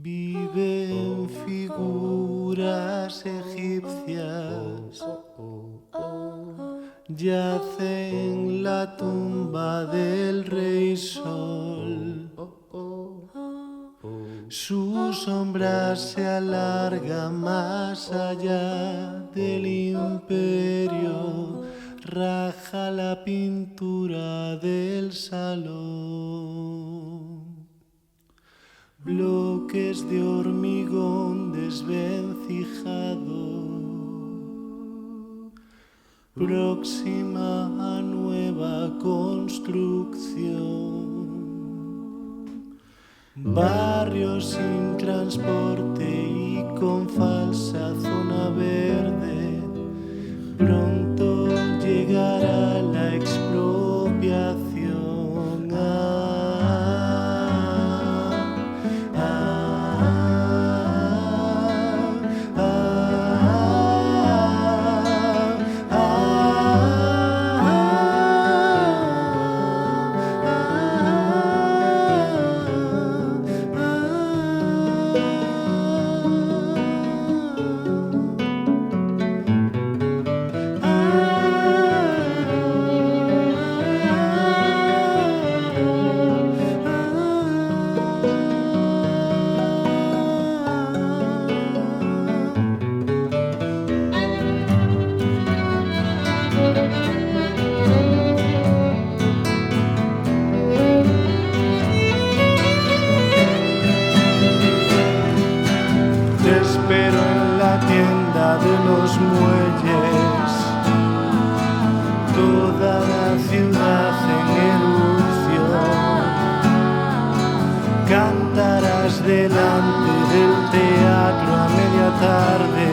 Viven figuras egipcias, yace en la tumba del rey Sol. Su sombra se alarga más allá del imperio, raja la pintura del salón. Bloques de hormigón desvencijado, próxima a nueva construcción. Barrio sin transporte y con falsa zona verde, pronto llegará la expropiación. Te espero en la tienda de los muelles, toda la ciudad en erupción. Cantarás delante del teatro a media tarde,